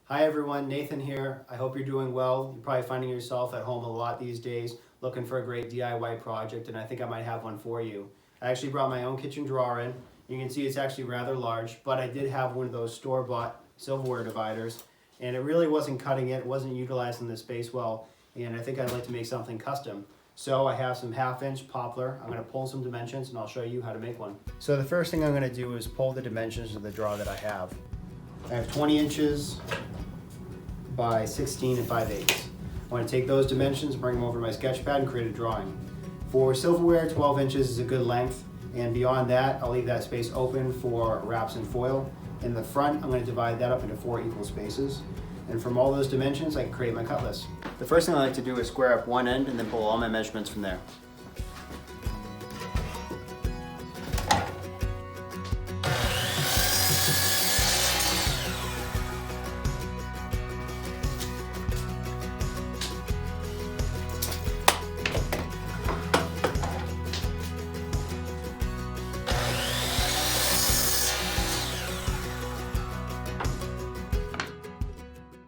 Hi everyone, Nathan here. I hope you're doing well. You're probably finding yourself at home a lot these days looking for a great DIY project, and I think I might have one for you. I actually brought my own kitchen drawer in. You can see it's actually rather large, but I did have one of those store-bought silverware dividers, and it really wasn't cutting it, wasn't utilizing the space well, and I think I'd like to make something custom. So I have some 1/2-inch poplar. I'm going to pull some dimensions and I'll show you how to make one. So the first thing I'm going to do is pull the dimensions of the drawer that I have. I have 20 inches by 16 and 5/8. I want to take those dimensions, bring them over to my sketch pad and create a drawing. For silverware, 12 inches is a good length, and beyond that, I'll leave that space open for wraps and foil. In the front, I'm going to divide that up into 4 equal spaces. And from all those dimensions, I can create my cut list. The first thing I like to do is square up one end and then pull all my measurements from there.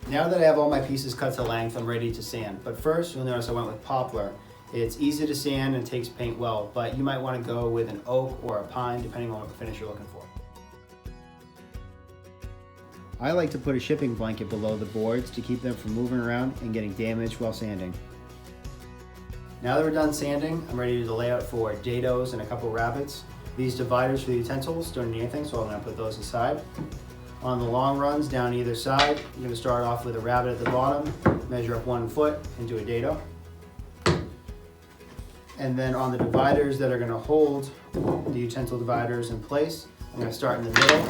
Now that I have all my pieces cut to length, I'm ready to sand. But first, you'll notice I went with poplar. It's easy to sand and takes paint well, but you might want to go with an oak or a pine, depending on what finish you're looking for. I like to put a shipping blanket below the boards to keep them from moving around and getting damaged while sanding. Now that we're done sanding, I'm ready to do the layout for dados and a couple rabbits. These dividers for the utensils don't need anything, so I'm going to put those aside. On the long runs down either side, you're going to start off with a rabbit at the bottom, measure up 1 foot and do a dado. And then on the dividers that are going to hold the utensil dividers in place, I'm going to start in the middle,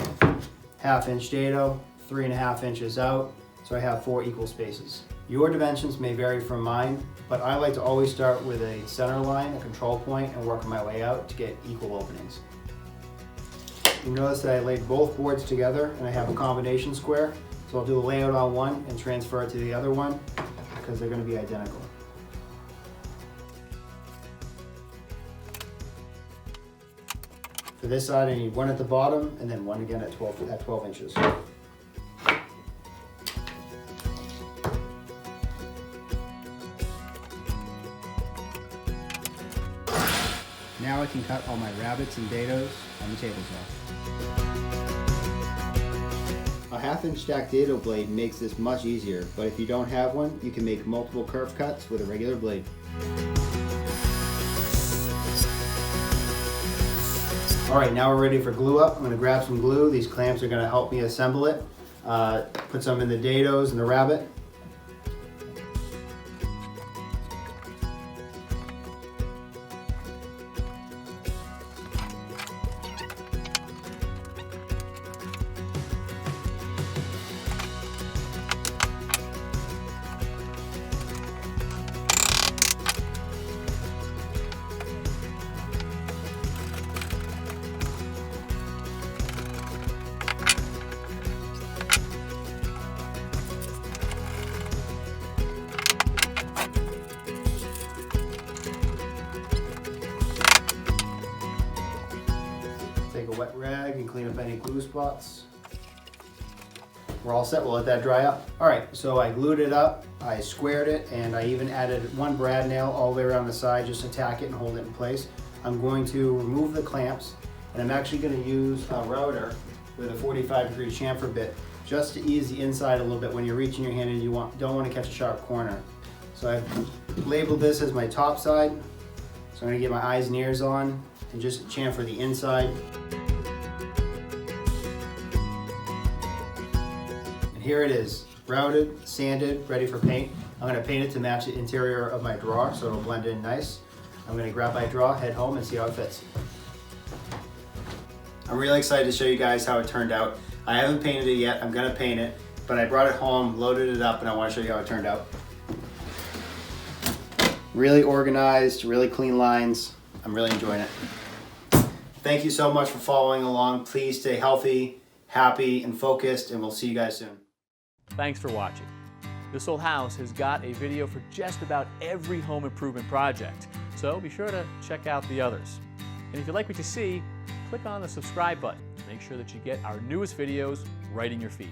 1/2-inch dado, 3.5 inches out, so I have 4 equal spaces. Your dimensions may vary from mine, but I like to always start with a center line, a control point, and work my way out to get equal openings. You notice that I laid both boards together and I have a combination square. So I'll do a layout on one and transfer it to the other one because they're going to be identical. For this side, I need one at the bottom and then one again at 12 inches. Now I can cut all my rabbits and dados on the table saw. A 1/2-inch stacked dado blade makes this much easier, but if you don't have one, you can make multiple curve cuts with a regular blade. Alright, now we're ready for glue up. I'm going to grab some glue. These clamps are going to help me assemble it. Put some in the dados and the rabbit. Take a wet rag and clean up any glue spots. We're all set, we'll let that dry up. All right, so I glued it up, I squared it, and I even added one brad nail all the way around the side just to tack it and hold it in place. I'm going to remove the clamps, and I'm actually going to use a router with a 45-degree chamfer bit just to ease the inside a little bit when you're reaching your hand and you don't want to catch a sharp corner. So I've labeled this as my top side, so I'm going to get my eyes and ears on and just chamfer the inside. And here it is, routed, sanded, ready for paint. I'm going to paint it to match the interior of my drawer so it'll blend in nice. I'm going to grab my drawer, head home, and see how it fits. I'm really excited to show you guys how it turned out. I haven't painted it yet, I'm going to paint it, but I brought it home, loaded it up, and I want to show you how it turned out. Really organized, really clean lines. I'm really enjoying it. Thank you so much for following along. Please stay healthy, happy, and focused, and we'll see you guys soon. Thanks for watching. This Old House has got a video for just about every home improvement project, so be sure to check out the others. And if you like what you see, click on the subscribe button to make sure that you get our newest videos right in your feed.